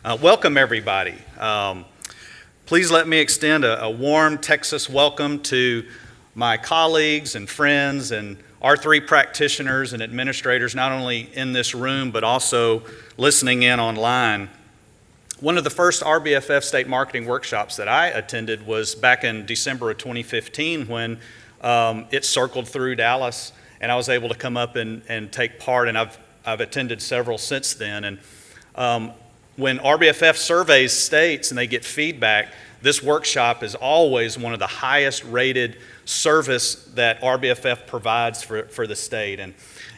Welcome, everybody. Please let me extend a warm Texas welcome to my colleagues and friends and R3 practitioners and administrators, not only in this room, but also listening in online. One of the first RBFF state marketing workshops that I attended was back in December of 2015 when it circled through Dallas, and I was able to come up and take part, and I've attended several since then. And when RBFF surveys states and they get feedback, this workshop is always one of the highest rated service that RBFF provides for the state.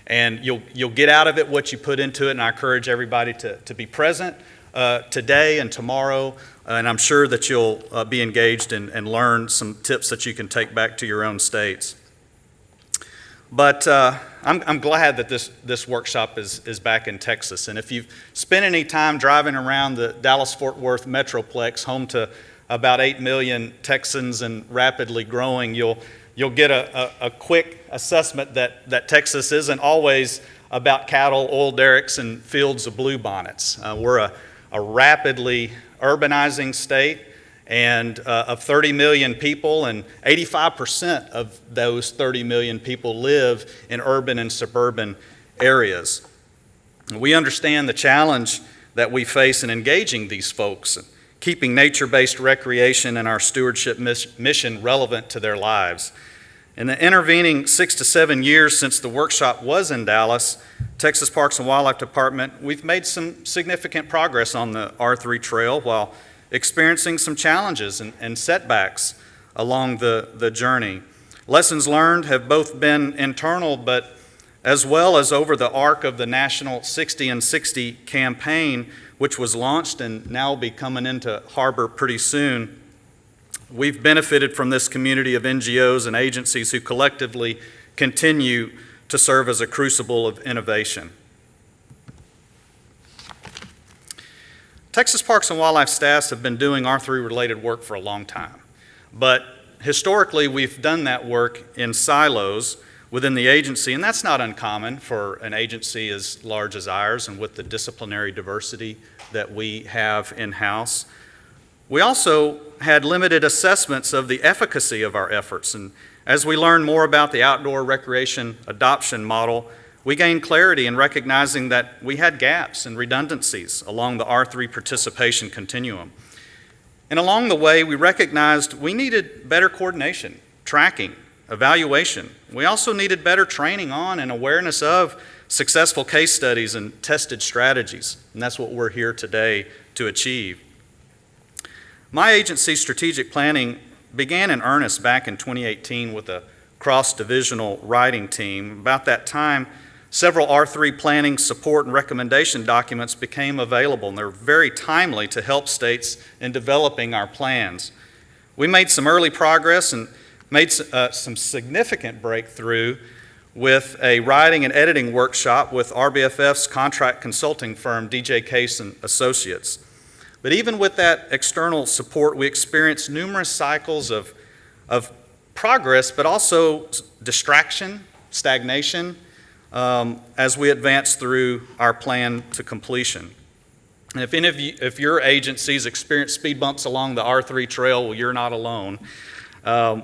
And you'll get out of it what you put into it, and I encourage everybody to be present today and tomorrow, and I'm sure that you'll be engaged and learn some tips that you can take back to your own states. But I'm glad that this workshop is back in Texas. And if you've spent any time driving around the Dallas-Fort Worth Metroplex, home to about 8 million Texans and rapidly growing, you'll get a quick assessment that Texas isn't always about cattle, oil derricks, and fields of bluebonnets. We're a rapidly urbanizing state, and of 30 million people, and 85% of those 30 million people live in urban and suburban areas. We understand the challenge that we face in engaging these folks, keeping nature-based recreation and our stewardship mission relevant to their lives. In the intervening 6 to 7 years since the workshop was in Dallas, Texas Parks and Wildlife Department, we've made some significant progress on the R3 trail while experiencing some challenges and setbacks along the journey. Lessons learned have both been internal, but as well as over the arc of the National 60 and 60 campaign, which was launched and now will be coming into harbor pretty soon. We've benefited from this community of NGOs and agencies who collectively continue to serve as a crucible of innovation. Texas Parks and Wildlife staffs have been doing R3 related work for a long time, but historically we've done that work in silos within the agency, and that's not uncommon for an agency as large as ours and with the disciplinary diversity that we have in-house. We also had limited assessments of the efficacy of our efforts, and as we learned more about the outdoor recreation adoption model, we gained clarity in recognizing that we had gaps and redundancies along the R3 participation continuum. And along the way, we recognized we needed better coordination, tracking, evaluation. We also needed better training on and awareness of successful case studies and tested strategies, and that's what we're here today to achieve. My agency's strategic planning began in earnest back in 2018 with a cross-divisional writing team. About that time, several R3 planning, support, and recommendation documents became available, and they're very timely to help states in developing our plans. We made some early progress and made some significant breakthrough with a writing and editing workshop with RBFF's contract consulting firm, DJ Case and Associates. But even with that external support, we experienced numerous cycles of progress, but also distraction, stagnation, as we advance through our plan to completion. And if your agencies experience speed bumps along the R3 trail, well, you're not alone.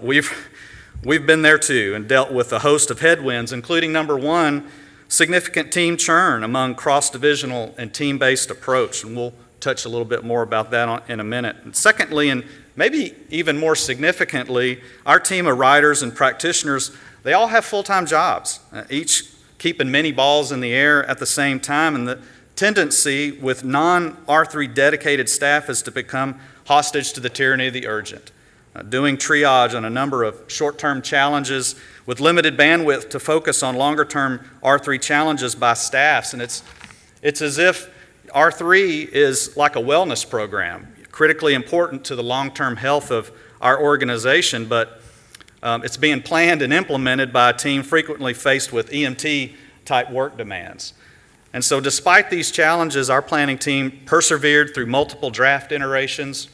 We've been there too and dealt with a host of headwinds, including number one, significant team churn among cross-divisional and team-based approach, and we'll touch a little bit more about that in a minute. And secondly, and maybe even more significantly, our team of writers and practitioners, they all have full-time jobs, each keeping many balls in the air at the same time, and the tendency with non-R3 dedicated staff is to become hostage to the tyranny of the urgent, doing triage on a number of short-term challenges with limited bandwidth to focus on longer-term R3 challenges by staffs. And it's as if R3 is like a wellness program, critically important to the long-term health of our organization, but it's being planned and implemented by a team frequently faced with EMT-type work demands. And so despite these challenges, our planning team persevered through multiple draft iterations.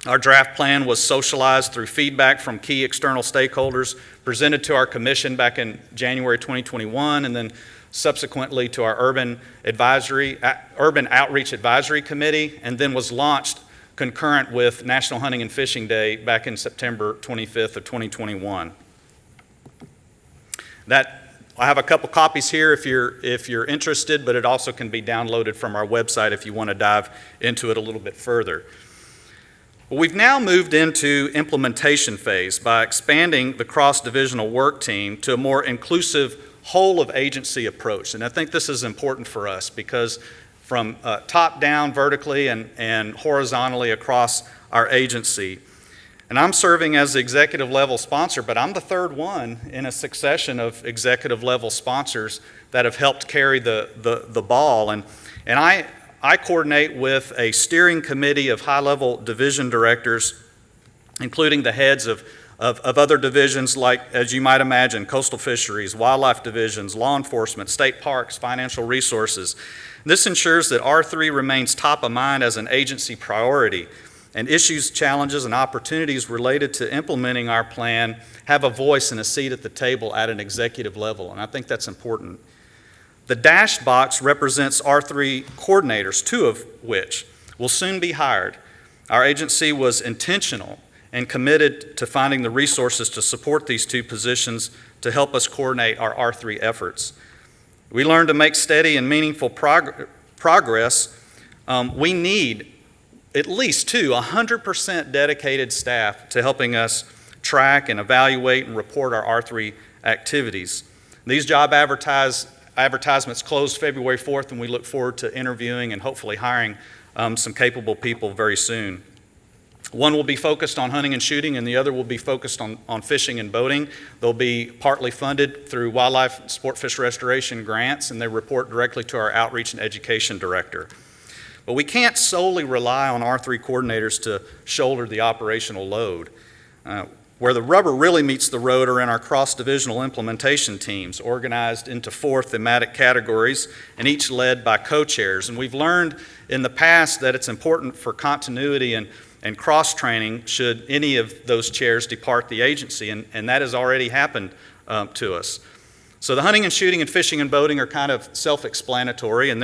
Our draft plan was socialized through feedback from key external stakeholders, presented to our commission back in January 2021, and then subsequently to our Urban Outreach Advisory Committee, and then was launched concurrent with National Hunting and Fishing Day back in September 25th of 2021. I have a couple copies here if you're interested, but it also can be downloaded from our website if you want to dive into it a little bit further. Well, we've now moved into implementation phase by expanding the cross-divisional work team to a more inclusive whole-of-agency approach. And I think this is important for us because from top down vertically and horizontally across our agency. And I'm serving as the executive level sponsor, but I'm the third one in a succession of executive level sponsors that have helped carry the ball. And I coordinate with a steering committee of high-level division directors, including the heads of other divisions like, as you might imagine, coastal fisheries, wildlife divisions, law enforcement, state parks, financial resources. This ensures that R3 remains top of mind as an agency priority, and issues, challenges, and opportunities related to implementing our plan have a voice and a seat at the table at an executive level, and I think that's important. The dashed box represents R3 coordinators, 2 of which will soon be hired. Our agency was intentional and committed to finding the resources to support these 2 positions to help us coordinate our R3 efforts. We learned to make steady and meaningful progress. We need at least 100% dedicated staff to helping us track and evaluate and report our R3 activities. These job advertisements closed February 4th, and we look forward to interviewing and hopefully hiring some capable people very soon. One will be focused on hunting and shooting, and the other will be focused on fishing and boating. They'll be partly funded through wildlife sport fish restoration grants, and they report directly to our outreach and education director. But we can't solely rely on R3 coordinators to shoulder the operational load. Where the rubber really meets the road are in our cross-divisional implementation teams, organized into 4 thematic categories and each led by co-chairs. And we've learned in the past that it's important for continuity and cross-training should any of those chairs depart the agency, and that has already happened to us. So the hunting and shooting and fishing and boating are kind of self-explanatory, and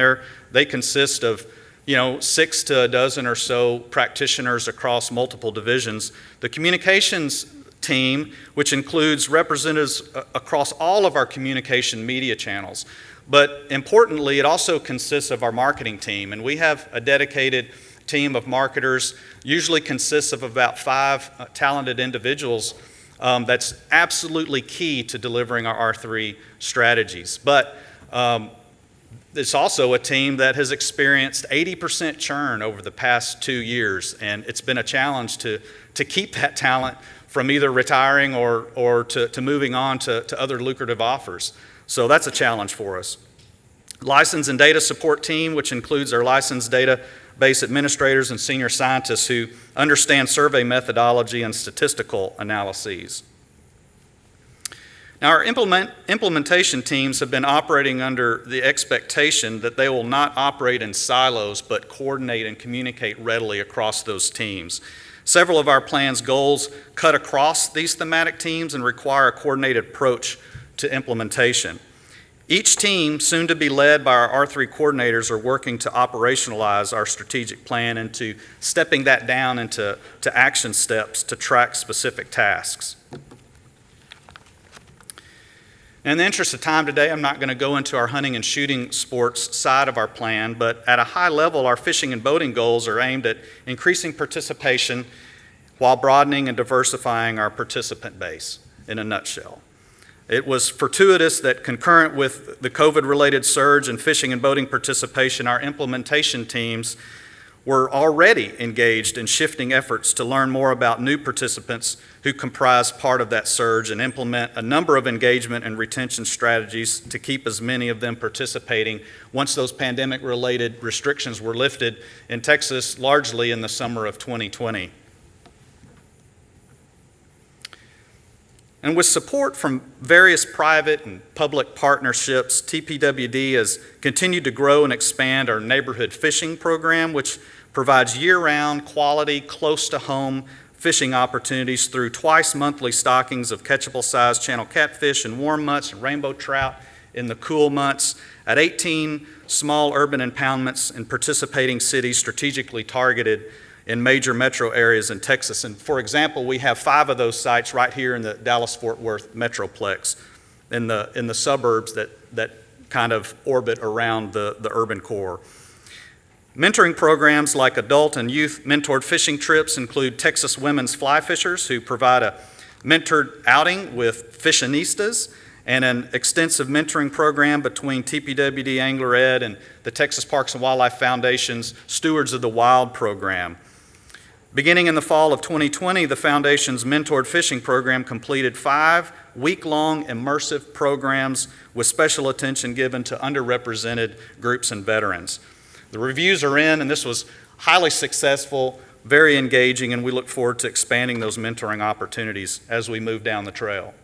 they consist of 6 to a dozen or so practitioners across multiple divisions. The communications team, which includes representatives across all of our communication media channels. But importantly, it also consists of our marketing team, and we have a dedicated team of marketers, usually consists of about 5 talented individuals that's absolutely key to delivering our R3 strategies. But it's also a team that has experienced 80% churn over the past 2 years, and it's been a challenge to keep that talent from either retiring or to moving on to other lucrative offers. So that's a challenge for us. License and data support team, which includes our licensed database administrators and senior scientists who understand survey methodology and statistical analyses. Now, our implementation teams have been operating under the expectation that they will not operate in silos, but coordinate and communicate readily across those teams. Several of our plan's goals cut across these thematic teams and require a coordinated approach to implementation. Each team, soon to be led by our R3 coordinators, are working to operationalize our strategic plan and to stepping that down into action steps to track specific tasks. In the interest of time today, I'm not going to go into our hunting and shooting sports side of our plan, but at a high level, our fishing and boating goals are aimed at increasing participation while broadening and diversifying our participant base, in a nutshell. It was fortuitous that concurrent with the COVID-related surge in fishing and boating participation, our implementation teams were already engaged in shifting efforts to learn more about new participants who comprise part of that surge and implement a number of engagement and retention strategies to keep as many of them participating once those pandemic-related restrictions were lifted in Texas, largely in the summer of 2020. And with support from various private and public partnerships, TPWD has continued to grow and expand our neighborhood fishing program, which provides year-round, quality, close-to-home fishing opportunities through twice-monthly stockings of catchable-sized channel catfish and warm mutts and rainbow trout in the cool months at 18 small urban impoundments in participating cities strategically targeted in major metro areas in Texas. And for example, we have 5 of those sites right here in the Dallas-Fort Worth Metroplex in the suburbs that kind of orbit around the urban core. Mentoring programs like adult and youth mentored fishing trips include Texas Women's Fly Fishers, who provide a mentored outing with Fissionistas, and an extensive mentoring program between TPWD Angler Ed and the Texas Parks and Wildlife Foundation's Stewards of the Wild program. Beginning in the fall of 2020, the Foundation's mentored fishing program completed 5 week-long immersive programs with special attention given to underrepresented groups and veterans. The reviews are in, and this was highly successful, very engaging, and we look forward to expanding those mentoring opportunities as we move down the trail.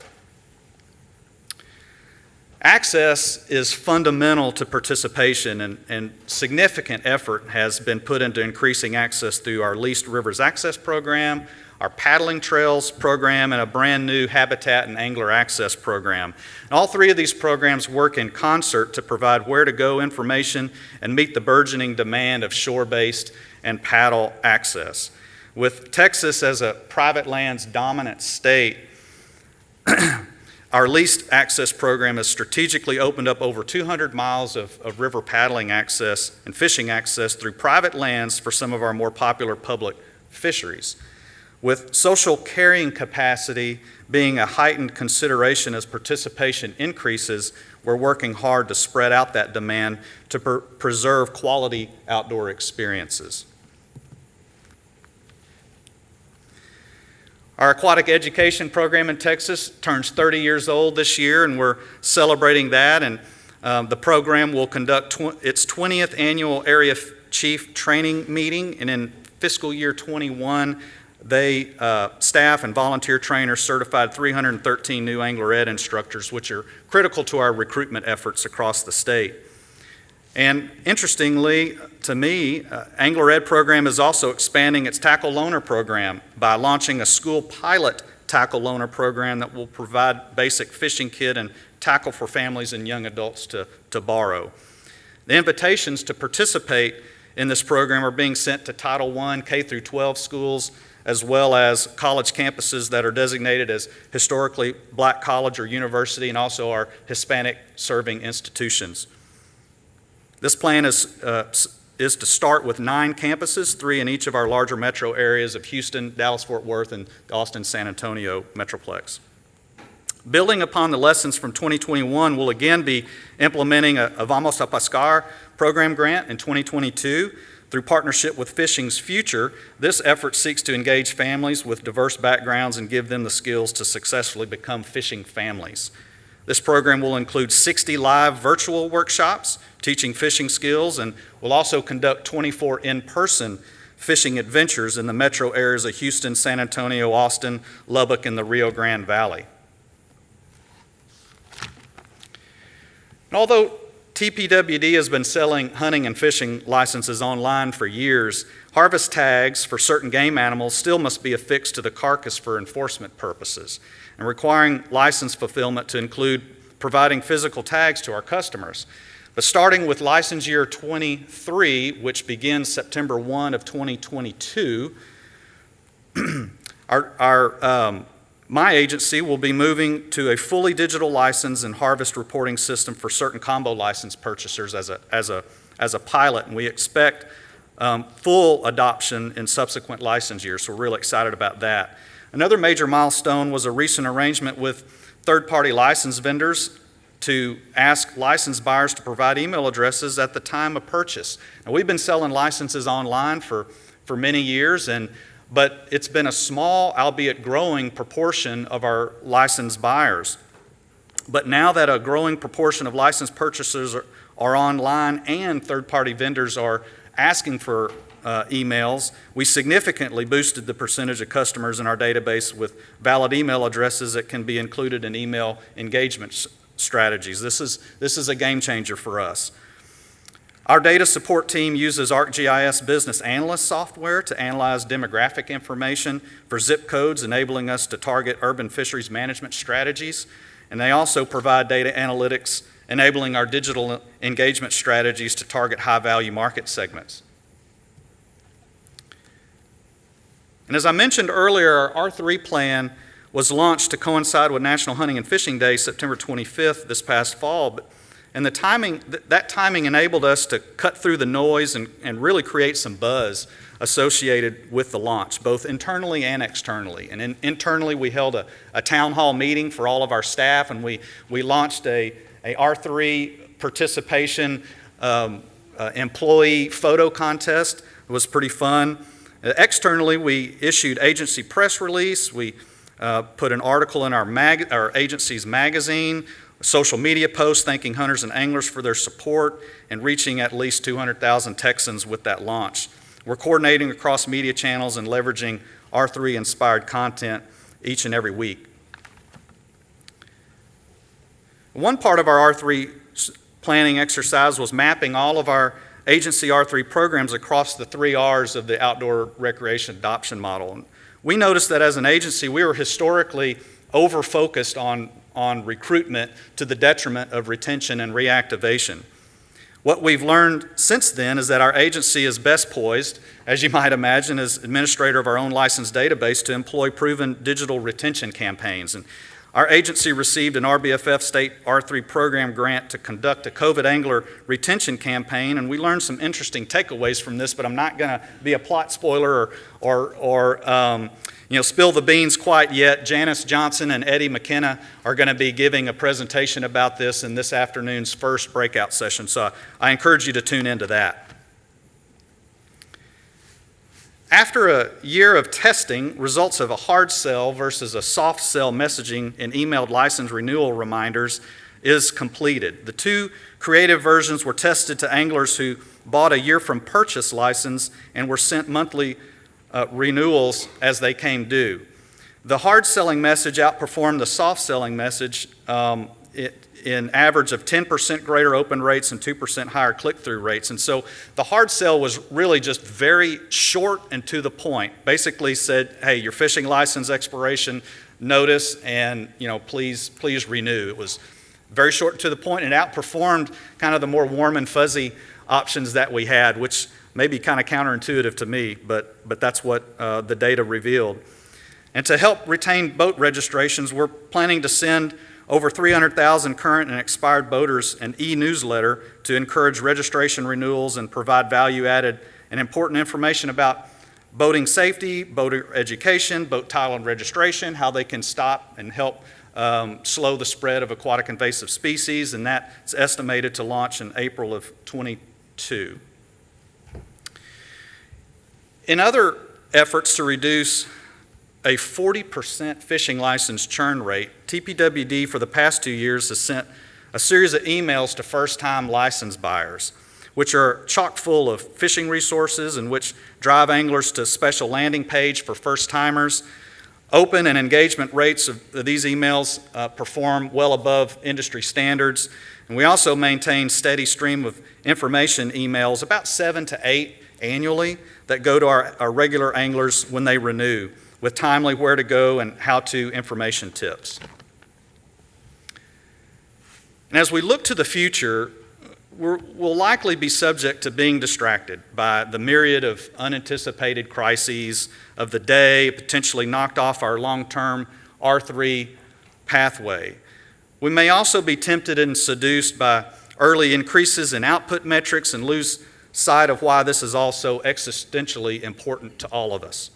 Access is fundamental to participation, and significant effort has been put into increasing access through our Leased Rivers Access Program, our Paddling Trails Program, and a brand new Habitat and Angler Access Program. And all 3 of these programs work in concert to provide where-to-go information and meet the burgeoning demand of shore-based and paddle access. With Texas as a private lands dominant state, our Leased Access Program has strategically opened up over 200 miles of river paddling access and fishing access through private lands for some of our more popular public fisheries. With social carrying capacity being a heightened consideration as participation increases, we're working hard to spread out that demand to preserve quality outdoor experiences. Our aquatic education program in Texas turns 30 years old this year, and we're celebrating that. And the program will conduct its 20th annual Area Chief Training Meeting, and in fiscal year 21, they staff and volunteer trainers certified 313 new Angler Ed instructors, which are critical to our recruitment efforts across the state. And interestingly, to me, Angler Ed program is also expanding its tackle loaner program by launching a school pilot tackle loaner program that will provide basic fishing kit and tackle for families and young adults to borrow. The invitations to participate in this program are being sent to Title I K through 12 schools, as well as college campuses that are designated as historically black college or university, and also our Hispanic serving institutions. This plan is to start with 9 campuses, 3 in each of our larger metro areas of Houston, Dallas-Fort Worth, and the Austin-San Antonio Metroplex. Building upon the lessons from 2021, we'll again be implementing a Vamos a Pescar program grant in 2022. Through partnership with Fishing's Future, this effort seeks to engage families with diverse backgrounds and give them the skills to successfully become fishing families. This program will include 60 live virtual workshops teaching fishing skills, and will also conduct 24 in-person fishing adventures in the metro areas of Houston, San Antonio, Austin, Lubbock, and the Rio Grande Valley. And although TPWD has been selling hunting and fishing licenses online for years, harvest tags for certain game animals still must be affixed to the carcass for enforcement purposes, and requiring license fulfillment to include providing physical tags to our customers. But starting with license year 23, which begins September 1 of 2022, my agency will be moving to a fully digital license and harvest reporting system for certain combo license purchasers as a pilot, and we expect full adoption in subsequent license years, so we're really excited about that. Another major milestone was a recent arrangement with third-party license vendors to ask license buyers to provide email addresses at the time of purchase. Now, we've been selling licenses online for many years, but it's been a small, albeit growing, proportion of our licensed buyers. But now that a growing proportion of licensed purchasers are online and third-party vendors are asking for emails, we significantly boosted the percentage of customers in our database with valid email addresses that can be included in email engagement strategies. This is a game changer for us. Our data support team uses ArcGIS Business Analyst software to analyze demographic information for zip codes, enabling us to target urban fisheries management strategies. And they also provide data analytics enabling our digital engagement strategies to target high-value market segments. And as I mentioned earlier, our R3 plan was launched to coincide with National Hunting and Fishing Day, September 25th, this past fall. And that timing enabled us to cut through the noise and really create some buzz associated with the launch, both internally and externally. And internally, we held a town hall meeting for all of our staff, and we launched a R3 participation employee photo contest. It was pretty fun. Externally, we issued agency press release. We put an article in our agency's magazine, social media posts thanking hunters and anglers for their support, and reaching at least 200,000 Texans with that launch. We're coordinating across media channels and leveraging R3-inspired content each and every week. One part of our R3 planning exercise was mapping all of our agency R3 programs across the 3 R's of the outdoor recreation adoption model. And we noticed that as an agency, we were historically over-focused on recruitment to the detriment of retention and reactivation. What we've learned since then is that our agency is best poised, as you might imagine, as administrator of our own licensed database, to employ proven digital retention campaigns. And our agency received an RBFF state R3 program grant to conduct a COVID angler retention campaign, and we learned some interesting takeaways from this, but I'm not going to be a plot spoiler or spill the beans quite yet. Janice Johnson and Eddie McKenna are going to be giving a presentation about this in this afternoon's first breakout session, so I encourage you to tune into that. After a year of testing, results of a hard sell versus a soft sell messaging in emailed license renewal reminders is completed. The 2 creative versions were tested to anglers who bought a year from purchase license and were sent monthly renewals as they came due. The hard selling message outperformed the soft selling message in average of 10% greater open rates and 2% higher click-through rates. And so the hard sell was really just very short and to the point. Basically said, hey, your fishing license expiration notice, and please renew. It was very short and to the point, and outperformed kind of the more warm and fuzzy options that we had, which may be kind of counterintuitive to me, but that's what the data revealed. And to help retain boat registrations, we're planning to send over 300,000 current and expired boaters an e-newsletter to encourage registration renewals and provide value-added and important information about boating safety, boater education, boat title and registration, how they can stop and help slow the spread of aquatic invasive species, and that's estimated to launch in April of 22. In other efforts to reduce a 40% fishing license churn rate, TPWD for the past 2 years has sent a series of emails to first-time license buyers, which are chock full of fishing resources and which drive anglers to a special landing page for first-timers. Open and engagement rates of these emails perform well above industry standards, and we also maintain steady stream of information emails, about 7 to 8 annually, that go to our regular anglers when they renew, with timely where to go and how to information tips. And as we look to the future, we'll likely be subject to being distracted by the myriad of unanticipated crises of the day, potentially knocked off our long-term R3 pathway. We may also be tempted and seduced by early increases in output metrics and lose sight of why this is also existentially important to all of us.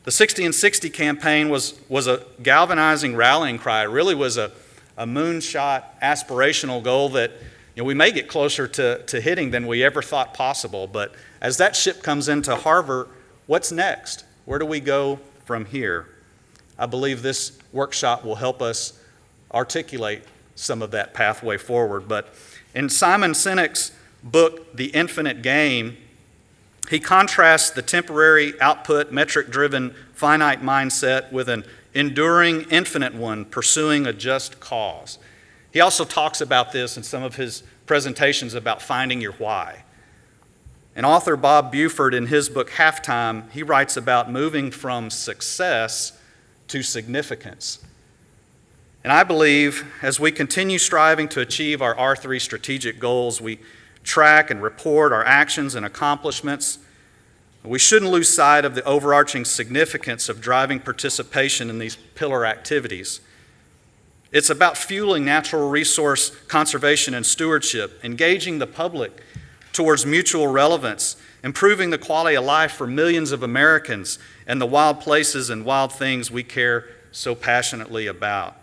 The 60 and 60 campaign was a galvanizing rallying cry. It really was a moonshot aspirational goal that we may get closer to hitting than we ever thought possible. But as that ship comes into harbor, what's next? Where do we go from here? I believe this workshop will help us articulate some of that pathway forward. But in Simon Sinek's book, The Infinite Game, he contrasts the temporary output, metric-driven, finite mindset with an enduring, infinite one, pursuing a just cause. He also talks about this in some of his presentations about finding your why. And author Bob Buford, in his book Halftime, he writes about moving from success to significance. And I believe as we continue striving to achieve our R3 strategic goals, we track and report our actions and accomplishments. We shouldn't lose sight of the overarching significance of driving participation in these pillar activities. It's about fueling natural resource conservation and stewardship, engaging the public towards mutual relevance, improving the quality of life for millions of Americans and the wild places and wild things we care so passionately about.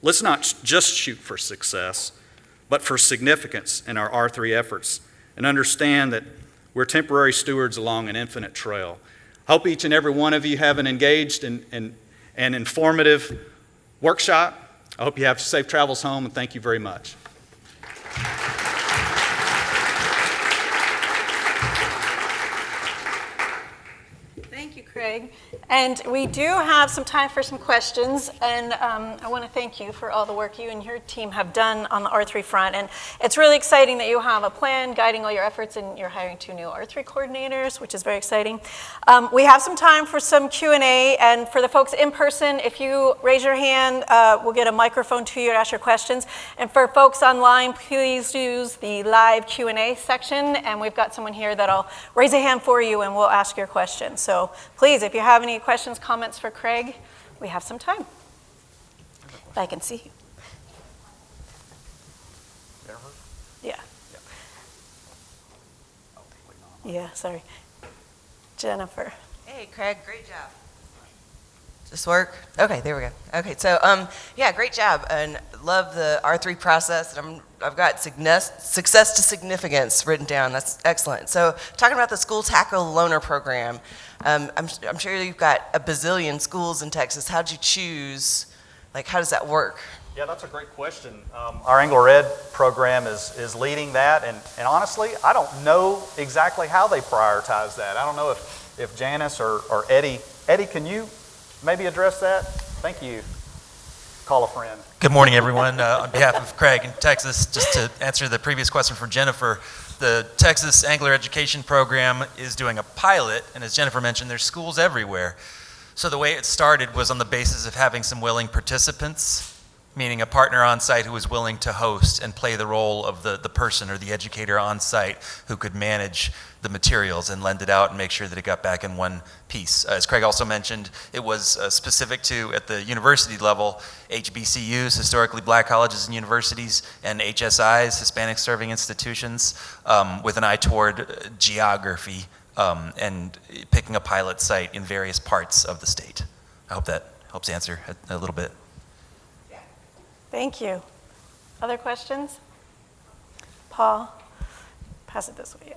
Let's not just shoot for success, but for significance in our R3 efforts, and understand that we're temporary stewards along an infinite trail. I hope each and every one of you have an engaged and informative workshop. I hope you have safe travels home, and thank you very much. Thank you, Craig. And we do have some time for some questions, and I want to thank you for all the work you and your team have done on the R3 front. And it's really exciting that you have a plan guiding all your efforts, and you're hiring 2 new R3 coordinators, which is very exciting. We have some time for some Q&A, and for the folks in person, if you raise your hand, we'll get a microphone to you to ask your questions. And for folks online, please use the live Q&A section, and we've got someone here that'll raise a hand for you, and we'll ask your question. So please, if you have any questions, comments for Craig, we have some time. If I can see you. Jennifer? Yeah. Yeah, sorry. Jennifer. Hey, Craig, great job. Does this work? Okay, there we go. Okay, so yeah, great job, and love the R3 process. I've got success to significance written down. That's excellent. So talking about the School Tackle Loaner Program, I'm sure you've got a bazillion schools in Texas. How'd you choose? Like, how does that work? Yeah, that's a great question. Our Anglo Red program is leading that, and honestly, I don't know exactly how they prioritize that. I don't know if Janice or Eddie, can you maybe address that? Thank you. Call a friend. Good morning, everyone. On behalf of Craig in Texas, just to answer the previous question from Jennifer, the Texas Angler Education Program is doing a pilot, and as Jennifer mentioned, there's schools everywhere. So the way it started was on the basis of having some willing participants, meaning a partner on site who was willing to host and play the role of the person or the educator on site who could manage the materials and lend it out and make sure that it got back in one piece. As Craig also mentioned, it was specific to, at the university level, HBCUs, historically black colleges and universities, and HSIs, Hispanic serving institutions, with an eye toward geography and picking a pilot site in various parts of the state. I hope that helps answer a little bit. Thank you. Other questions? Paul, pass it this way.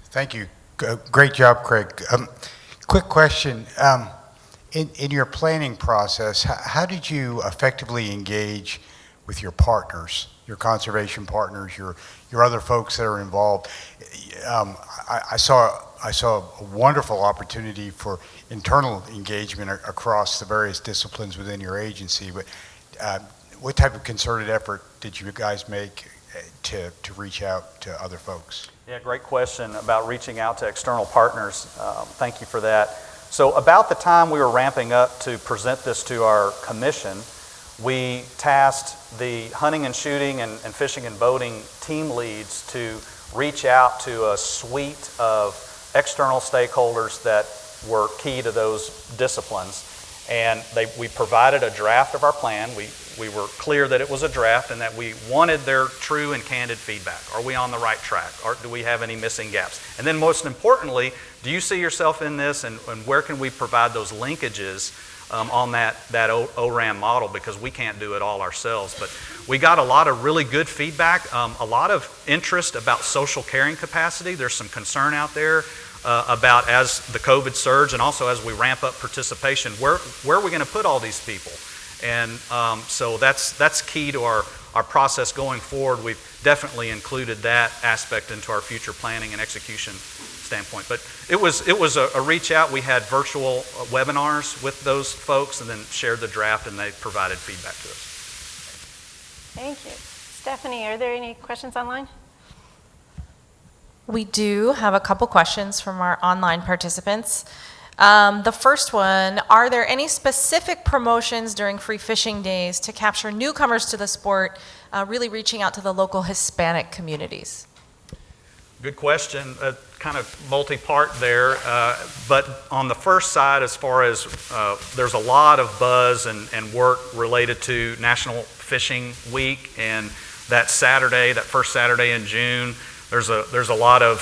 Thank you. Great job, Craig. Quick question. In your planning process, how did you effectively engage with your partners, your conservation partners, your other folks that are involved? I saw a wonderful opportunity for internal engagement across the various disciplines within your agency, but what type of concerted effort did you guys make to reach out to other folks? Yeah, great question about reaching out to external partners. Thank you for that. So about the time we were ramping up to present this to our commission, we tasked the hunting and shooting and fishing and boating team leads to reach out to a suite of external stakeholders that were key to those disciplines. And we provided a draft of our plan. We were clear that it was a draft and that we wanted their true and candid feedback. Are we on the right track? Or do we have any missing gaps? And then most importantly, do you see yourself in this, and where can we provide those linkages on that ORAM model, because we can't do it all ourselves. But we got a lot of really good feedback, a lot of interest about social carrying capacity. There's some concern out there about, as the COVID surge and also as we ramp up participation, where are we going to put all these people? And so that's key to our process going forward. We've definitely included that aspect into our future planning and execution standpoint. But it was a reach out. We had virtual webinars with those folks and then shared the draft, and they provided feedback to us. Thank you. Stephanie, are there any questions online? We do have a couple questions from our online participants. The first one, are there any specific promotions during free fishing days to capture newcomers to the sport, really reaching out to the local Hispanic communities? Good question. Kind of multi-part there. But on the first side, as far as there's a lot of buzz and work related to National Fishing Week, and that Saturday, that first Saturday in June, there's a lot of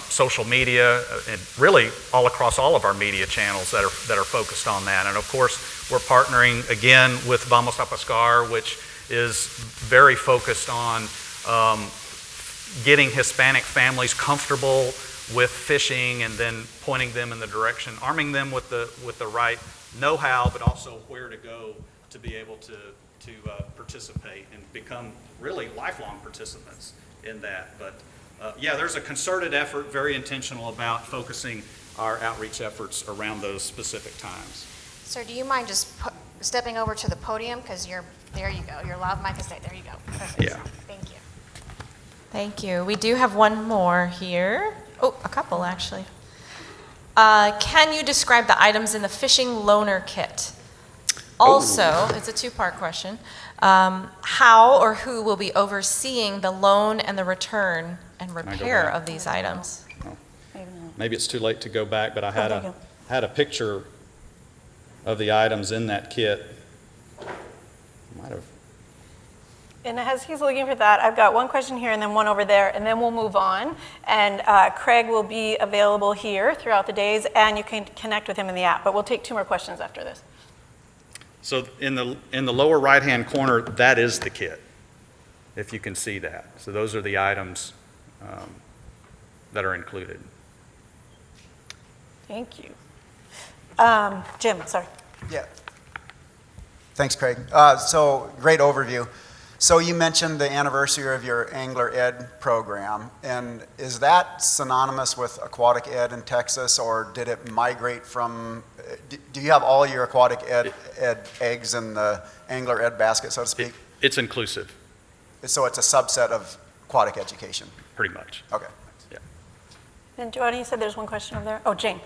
social media and really all across all of our media channels that are focused on that. And of course, we're partnering again with Vamos a Pescar, which is very focused on getting Hispanic families comfortable with fishing and then pointing them in the direction, arming them with the right know-how, but also where to go to be able to participate and become really lifelong participants in that. But yeah, there's a concerted effort, very intentional about focusing our outreach efforts around those specific times. Sir, do you mind just stepping over to the podium? Because there you go. Your loud mic is there. There you go. Perfect. Yeah. Thank you. Thank you. We do have one more here. Oh, a couple actually. Can you describe the items in the fishing loaner kit? Also, it's a two-part question. How or who will be overseeing the loan and the return and repair back? of these items? Maybe it's too late to go back, but I had a picture of the items in that kit. Might have. And as he's looking for that, I've got one question here and then one over there, and then we'll move on. And Craig will be available here throughout the days, and you can connect with him in the app. But we'll take two more questions after this. So in the lower right-hand corner, that is the kit, if you can see that. So those are the items that are included. Thank you. Jim, sorry. Yeah. Thanks, Craig. So great overview. So you mentioned the anniversary of your Angler Ed program, and is that synonymous with aquatic ed in Texas, or did it migrate from, do you have all your aquatic ed eggs in the Angler Ed basket, so to speak? It's inclusive, So it's a subset of aquatic education? pretty much. Okay. Yeah. And Joanna, you said there's one question over there? Oh, Jane.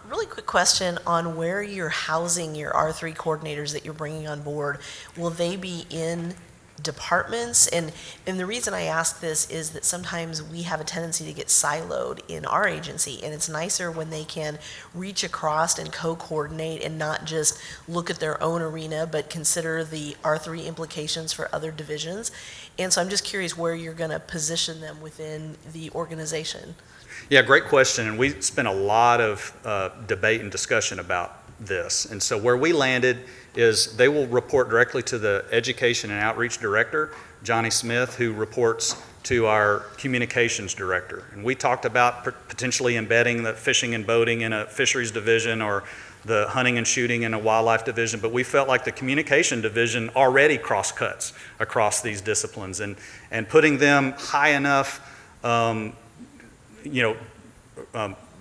Really quick question on where you're housing your R3 coordinators that you're bringing on board. Will they be in departments? And the reason I ask this is that sometimes we have a tendency to get siloed in our agency, and it's nicer when they can reach across and co-coordinate and not just look at their own arena, but consider the R3 implications for other divisions. And so I'm just curious where you're going to position them within the organization. Yeah, great question, and we spent a lot of debate and discussion about this. And so where we landed is they will report directly to the Education and Outreach Director, Johnny Smith, who reports to our Communications Director. And we talked about potentially embedding the fishing and boating in a Fisheries division or the hunting and shooting in a wildlife division, but we felt like the Communication division already cross-cuts across these disciplines, and putting them high enough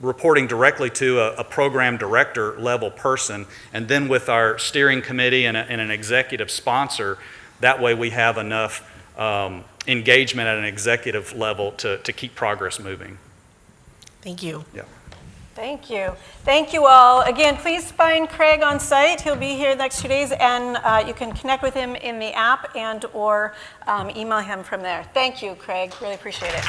reporting directly to a program director level person, and then with our steering committee and an executive sponsor, that way we have enough engagement at an executive level to keep progress moving. Thank you. Yeah. Thank you. Thank you all. Again, please find Craig on site. He'll be here the next 2 days, and you can connect with him in the app and or email him from there. Thank you, Craig. Really appreciate it.